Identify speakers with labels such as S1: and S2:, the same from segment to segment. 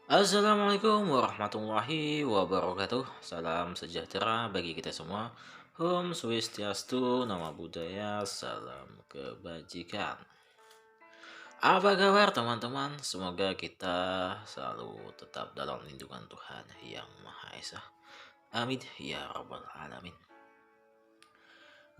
S1: Assalamualaikum warahmatullahi wabarakatuh. Salam sejahtera bagi kita semua. Om Swastiastu, Namo Buddhaya, salam kebajikan. Apa kabar teman-teman? Semoga kita selalu tetap dalam lindungan Tuhan Yang Maha Esa. Amin ya rabbal alamin.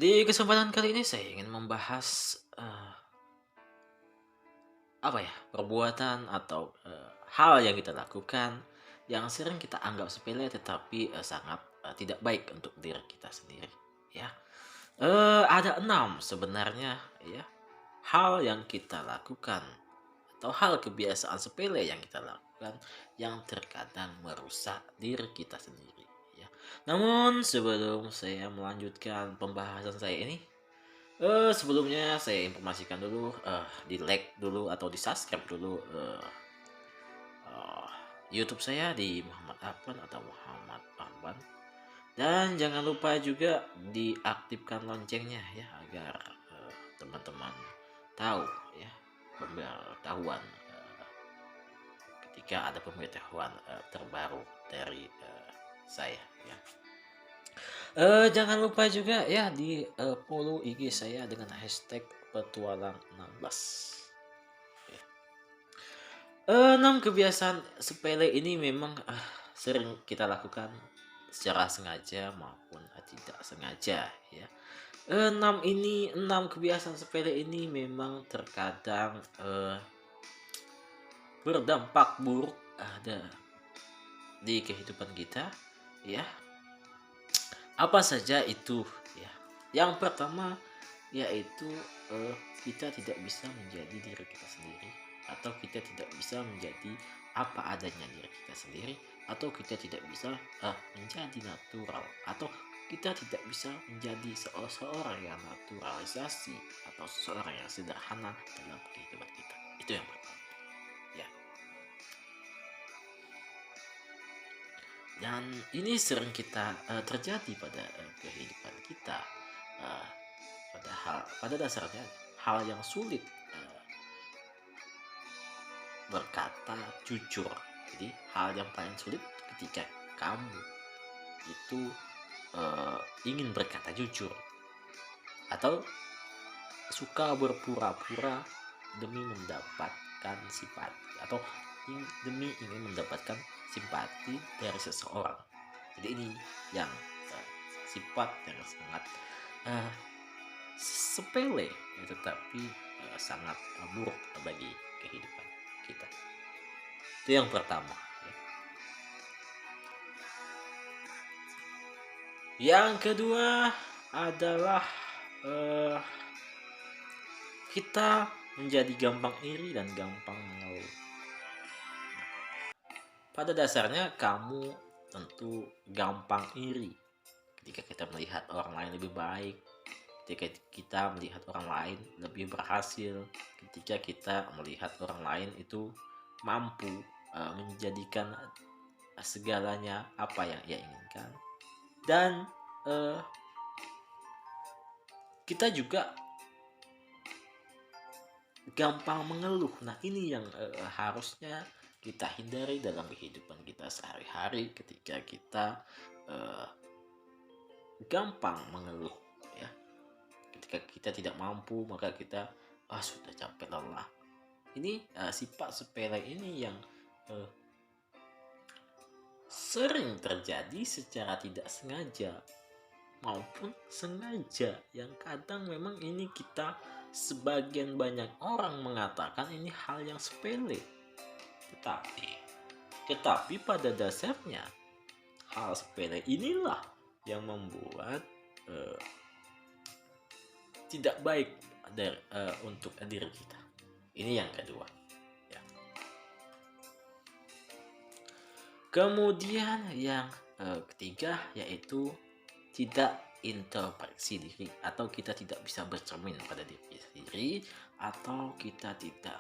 S1: Di kesempatan kali ini saya ingin membahas perbuatan atau hal yang kita lakukan yang sering kita anggap sepele tetapi sangat tidak baik untuk diri kita sendiri, ya. Ada 6 sebenarnya, ya, hal yang kita lakukan atau hal kebiasaan sepele yang kita lakukan yang terkadang merusak diri kita sendiri, ya. Namun sebelum saya melanjutkan pembahasan saya ini, sebelumnya saya informasikan dulu, di-like dulu atau di-subscribe dulu, YouTube saya di Muhammad Arfan atau Muhammad Arfan, dan jangan lupa juga diaktifkan loncengnya ya agar teman-teman tahu, ya, pemberitahuan ketika ada pemberitahuan terbaru dari saya, ya. Jangan lupa juga ya di follow IG saya dengan hashtag petualang 16. Ya. 6 kebiasaan sepele ini memang sering kita lakukan secara sengaja maupun tidak sengaja, ya. 6 kebiasaan sepele ini memang terkadang berdampak buruk ada di kehidupan kita, ya. Apa saja itu, ya? Yang pertama yaitu kita tidak bisa menjadi diri kita sendiri, atau kita tidak bisa menjadi apa adanya diri kita sendiri, atau kita tidak bisa menjadi natural, atau kita tidak bisa menjadi seorang yang naturalisasi atau seorang yang sederhana dalam kehidupan kita. Itu yang pertama, ya. Dan ini sering kita terjadi pada kehidupan kita. Uh, pada dasarnya hal yang sulit berkata jujur. Jadi hal yang paling sulit ketika kamu itu ingin berkata jujur atau suka berpura-pura demi mendapatkan simpati, atau demi ingin mendapatkan simpati dari seseorang. Jadi ini yang sifat yang sangat sepele, ya, tetapi sangat buruk bagi kehidupan kita. Itu yang pertama, ya. Yang kedua adalah kita menjadi gampang iri dan gampang mengeluh. Pada dasarnya kamu tentu gampang iri ketika kita melihat orang lain lebih baik, ketika kita melihat orang lain lebih berhasil, ketika kita melihat orang lain itu mampu menjadikan segalanya apa yang ia inginkan, dan kita juga gampang mengeluh. Nah, ini yang harusnya kita hindari dalam kehidupan kita sehari-hari ketika kita gampang mengeluh, ya. Ketika kita tidak mampu, maka kita sudah capek lelah. Ini sifat sepele ini yang sering terjadi secara tidak sengaja maupun sengaja, yang kadang memang ini kita sebagian banyak orang mengatakan ini hal yang sepele, tetapi pada dasarnya hal sepele inilah yang membuat tidak baik untuk diri kita. Ini yang kedua, ya. Kemudian yang ketiga yaitu tidak introspeksi diri, atau kita tidak bisa bercermin pada diri sendiri, atau kita tidak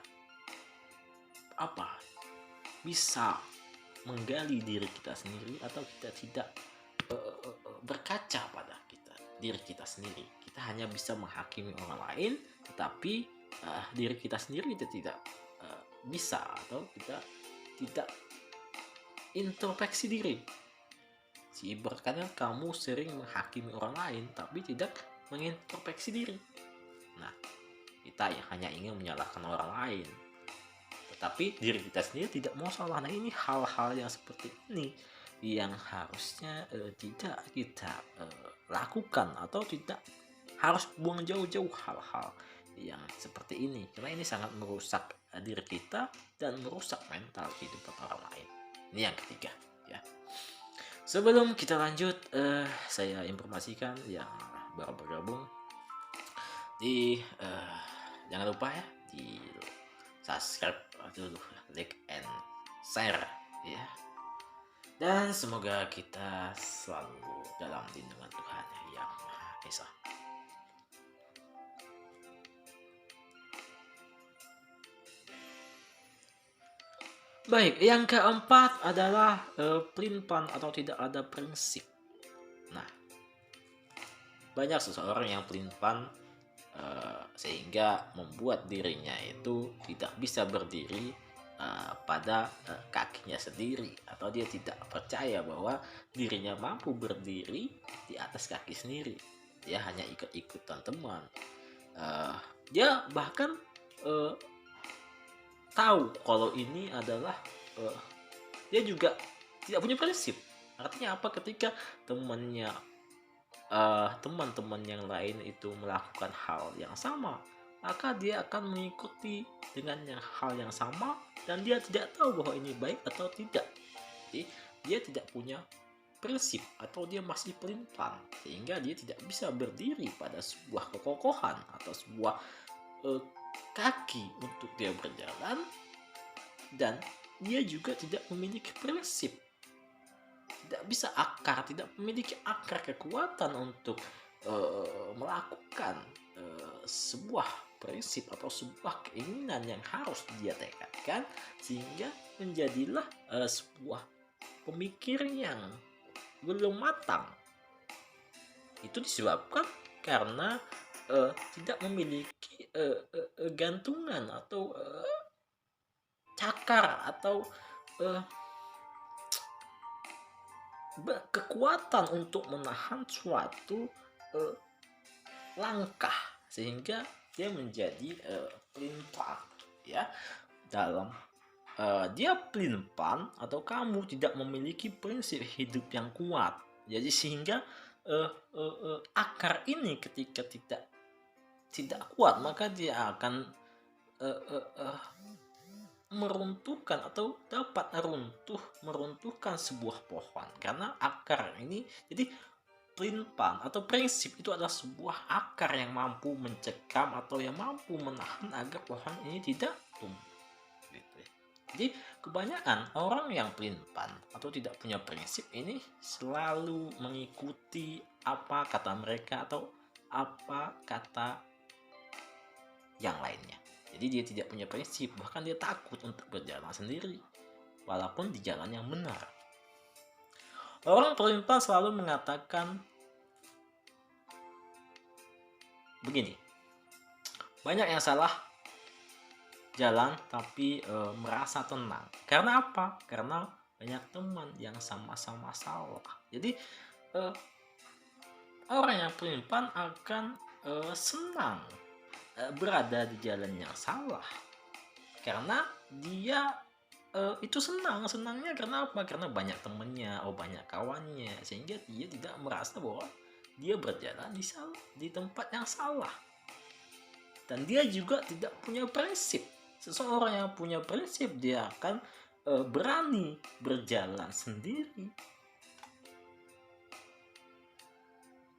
S1: bisa menggali diri kita sendiri, atau kita tidak berkaca pada diri kita sendiri. Kita hanya bisa menghakimi orang lain, tetapi diri kita sendiri kita tidak bisa, atau kita tidak introspeksi diri. Kadang kamu sering menghakimi orang lain tapi tidak mengintrospeksi diri. Nah, kita ya hanya ingin menyalahkan orang lain, tetapi diri kita sendiri tidak mau salah. Nah, ini hal-hal yang seperti ini yang harusnya tidak kita lakukan, atau tidak harus buang jauh-jauh hal-hal yang seperti ini, karena ini sangat merusak diri kita dan merusak mental kehidupan orang lain. Ini yang ketiga ya. Sebelum kita lanjut, saya informasikan yang baru bergabung jangan lupa ya di subscribe dulu, like and share ya. Dan semoga kita selalu dalam lindungan Tuhan Yang Maha Esa. Baik, yang keempat adalah pelin-pelan atau tidak ada prinsip. Nah, banyak seseorang yang pelin-pelan sehingga membuat dirinya itu tidak bisa berdiri pada kakinya sendiri, atau dia tidak percaya bahwa dirinya mampu berdiri di atas kaki sendiri. Dia hanya ikut-ikutan teman. Dia bahkan tahu kalau ini adalah dia juga tidak punya prinsip. Artinya apa? Ketika teman-teman yang lain itu melakukan hal yang sama, maka dia akan mengikuti dengan hal yang sama, dan dia tidak tahu bahwa ini baik atau tidak. Jadi dia tidak punya prinsip, atau dia masih pelin-pelan, sehingga dia tidak bisa berdiri pada sebuah kekokohan atau sebuah kaki untuk dia berjalan, dan dia juga tidak memiliki prinsip, tidak memiliki akar kekuatan untuk melakukan sebuah prinsip atau sebuah keinginan yang harus dia tekadkan, sehingga menjadilah sebuah pemikiran yang belum matang. Itu disebabkan karena tidak memiliki gantungan atau cakar atau kekuatan untuk menahan suatu langkah, sehingga dia menjadi pelin-pelan ya. Dalam dia pelin-pelan atau kamu tidak memiliki prinsip hidup yang kuat, jadi sehingga akar ini ketika tidak kuat, maka dia akan meruntuhkan atau dapat meruntuhkan sebuah pohon, karena akar ini. Jadi pelin-pelan atau prinsip itu adalah sebuah akar yang mampu mencekam atau yang mampu menahan agar pohon ini tidak tumbuh gitu ya. Jadi kebanyakan orang yang pelin-pelan atau tidak punya prinsip ini selalu mengikuti apa kata mereka atau apa kata yang lainnya. Jadi dia tidak punya prinsip, bahkan dia takut untuk berjalan sendiri walaupun di jalan yang benar. Orang pelin-pelan selalu mengatakan begini, banyak yang salah jalan tapi merasa tenang. Karena apa? Karena banyak teman yang sama-sama salah. Jadi orang yang pelin-pelan akan senang berada di jalan yang salah, karena dia itu senangnya karena apa? Karena banyak temennya, banyak kawannya, sehingga dia tidak merasa bahwa dia berjalan di tempat yang salah. Dan dia juga tidak punya prinsip. Seseorang yang punya prinsip, dia akan berani berjalan sendiri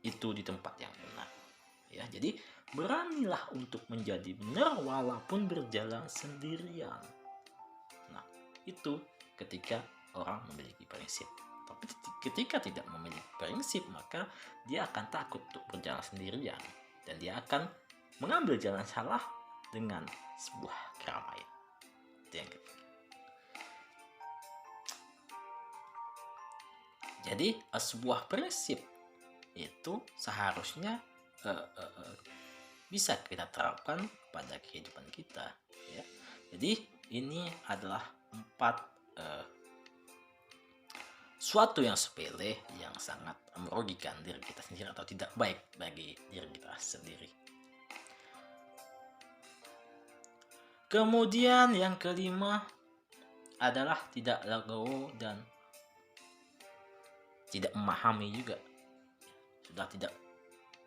S1: itu di tempat yang benar ya. Jadi beranilah untuk menjadi benar walaupun berjalan sendirian. Nah, itu ketika orang memiliki prinsip. Tapi ketika tidak memiliki prinsip, maka dia akan takut untuk berjalan sendirian, dan dia akan mengambil jalan salah dengan sebuah keramaian. Itu yang ketiga. Jadi sebuah prinsip itu seharusnya bisa kita terapkan pada kehidupan kita ya. Jadi ini adalah 4 suatu yang sepele yang sangat merugikan diri kita sendiri atau tidak baik bagi diri kita sendiri. Kemudian yang kelima adalah tidak legowo dan tidak memahami juga. Sudah tidak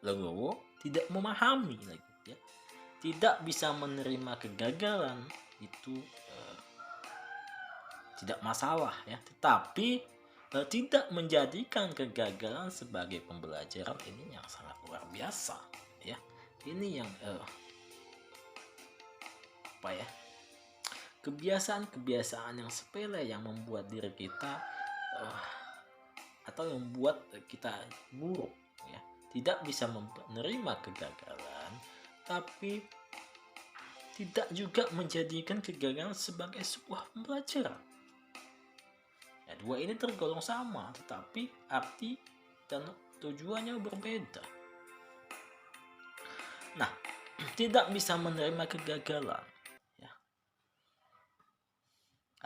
S1: legowo, tidak memahami lagi ya. Tidak bisa menerima kegagalan itu tidak masalah ya, tetapi tidak menjadikan kegagalan sebagai pembelajaran, ini yang sangat luar biasa ya. Ini yang apa ya, kebiasaan-kebiasaan yang sepele yang membuat diri kita atau yang membuat kita buruk ya, tidak bisa menerima kegagalan, tapi tidak juga menjadikan kegagalan sebagai sebuah pembelajaran. Ya, dua ini tergolong sama, tetapi arti dan tujuannya berbeda. Nah, tidak bisa menerima kegagalan. Ya.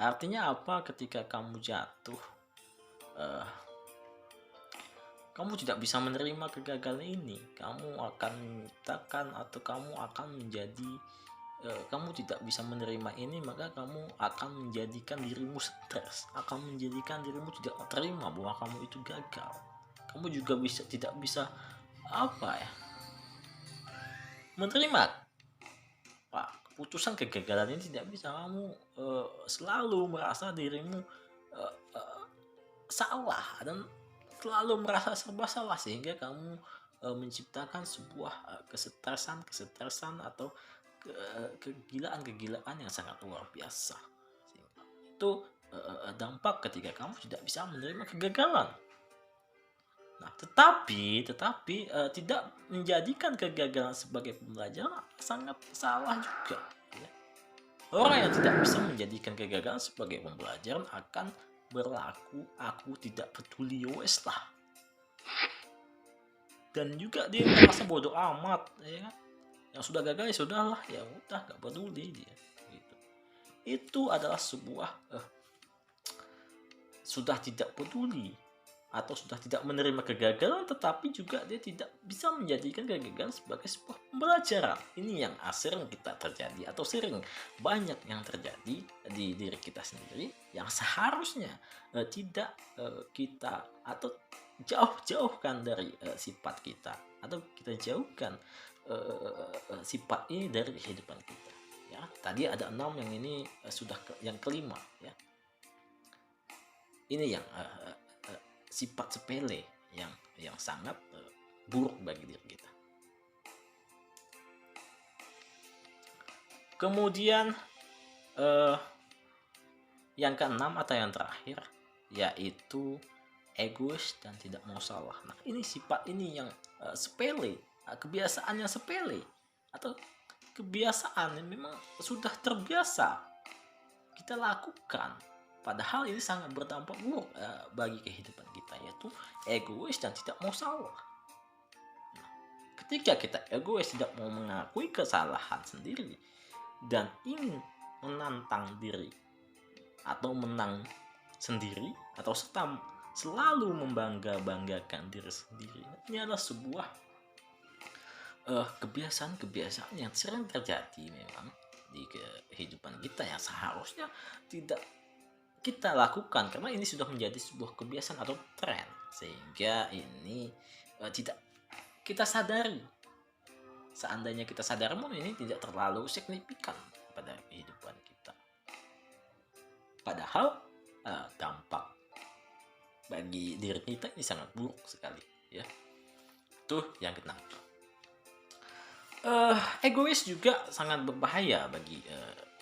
S1: Artinya apa? Ketika kamu jatuh, kamu tidak bisa menerima kegagalan ini, kamu akan menciptakan atau kamu akan menjadi kamu tidak bisa menerima ini, maka kamu akan menjadikan dirimu stres, akan menjadikan dirimu tidak terima bahwa kamu itu gagal. Kamu juga tidak bisa apa ya, menerima keputusan kegagalan ini, tidak bisa. Kamu selalu merasa dirimu salah dan selalu merasa serba salah, sehingga kamu menciptakan sebuah kesetresan atau kegilaan yang sangat luar biasa. Sehingga itu dampak ketika kamu tidak bisa menerima kegagalan. Nah, tetapi tidak menjadikan kegagalan sebagai pembelajaran sangat salah juga ya. Orang yang tidak bisa menjadikan kegagalan sebagai pembelajaran akan berlaku aku tidak peduli, wes lah, dan juga dia merasa bodoh amat ya kan. Yang sudah gagal ya sudahlah, ya udah, gak peduli dia gitu. Itu adalah sebuah sudah tidak peduli atau sudah tidak menerima kegagalan, tetapi juga dia tidak bisa menjadikan kegagalan sebagai sebuah pembelajaran. Ini yang sering kita terjadi atau sering banyak yang terjadi di diri kita sendiri, yang seharusnya tidak kita atau jauhkan dari sifat kita, atau kita jauhkan sifat ini dari kehidupan kita ya. Tadi ada 6, yang ini sudah yang kelima ya. Ini yang sifat sepele yang sangat buruk bagi diri kita. Kemudian yang keenam atau yang terakhir yaitu egois dan tidak mau salah. Nah, ini sifat ini yang sepele, kebiasaan yang sepele atau kebiasaan yang memang sudah terbiasa kita lakukan, padahal ini sangat berdampak buruk bagi kehidupan kita, yaitu egois dan tidak mau salah. Nah, ketika kita egois, tidak mau mengakui kesalahan sendiri dan ingin menantang diri atau menang sendiri, atau selalu membanggakan diri sendiri, ini adalah sebuah kebiasaan-kebiasaan yang sering terjadi memang di kehidupan kita, yang seharusnya tidak kita lakukan karena ini sudah menjadi sebuah kebiasaan atau tren, sehingga ini tidak kita sadari. Seandainya kita sadar, ini tidak terlalu signifikan pada kehidupan kita, padahal dampak bagi diri kita ini sangat buruk sekali ya. Itu yang keenam. Egois juga sangat berbahaya bagi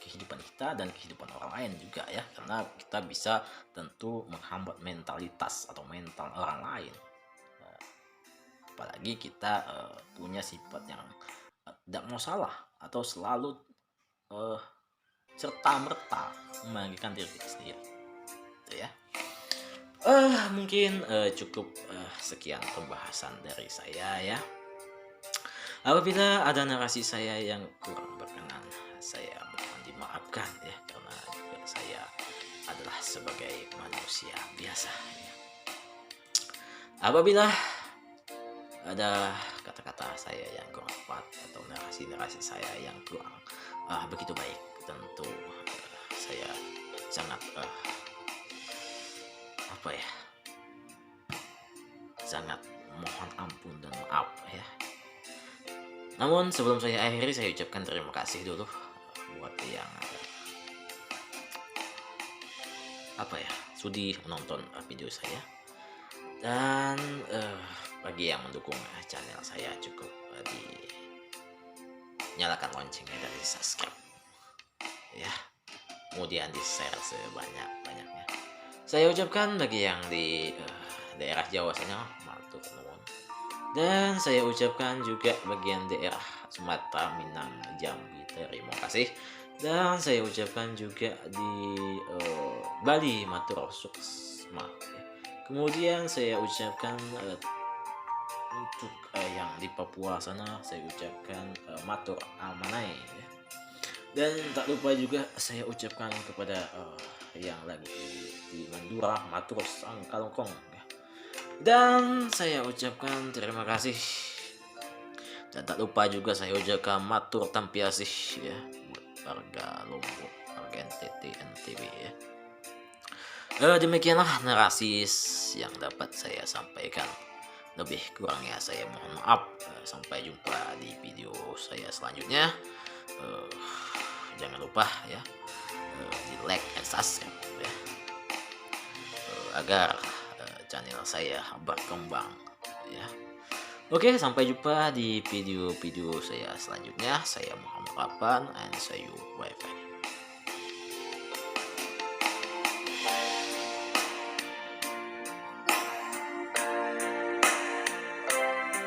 S1: kehidupan kita dan kehidupan orang lain juga ya, karena kita bisa tentu menghambat mentalitas atau mental orang lain. Apalagi kita punya sifat yang tidak mau salah atau selalu serta-merta membanggakan diri kita sendiri. Itu ya. Mungkin cukup sekian pembahasan dari saya ya. Apabila ada narasi saya yang kurang berkenan, saya mohon dimaafkan ya, karena juga saya adalah sebagai manusia biasa ya. Apabila ada kata-kata saya yang kurang tepat atau narasi-narasi saya yang kurang begitu baik, tentu saya sangat apa ya, sangat mohon ampun dan maaf ya. Namun sebelum saya akhiri, saya ucapkan terima kasih dulu buat yang apa ya, sudi menonton video saya. Dan bagi yang mendukung channel saya, cukup dinyalakan loncengnya dan di subscribe ya, kemudian di share sebanyak-banyaknya. Saya ucapkan bagi yang di daerah Jawa sana, matur nuwun. Dan saya ucapkan juga bagian daerah Sumatera, Minang, Jambi, terima kasih. Dan saya ucapkan juga di Bali, matur suksma. Kemudian saya ucapkan untuk yang di Papua sana, saya ucapkan matur amanai ya. Dan tak lupa juga saya ucapkan kepada yang lagi di Mandura, matur sangkalongkong ya. Dan saya ucapkan terima kasih. Dan tak lupa juga saya ucapkan matur tampiasih ya buat warga Lombok, warga NTT, NTB ya. Demikianlah narasi yang dapat saya sampaikan. Lebih kurangnya saya mohon maaf. Sampai jumpa di video saya selanjutnya. Jangan lupa ya di like dan subscribe ya, agar channel saya berkembang ya. Oke, sampai jumpa di video-video saya selanjutnya. Saya Muhammad Papan and see you, bye bye.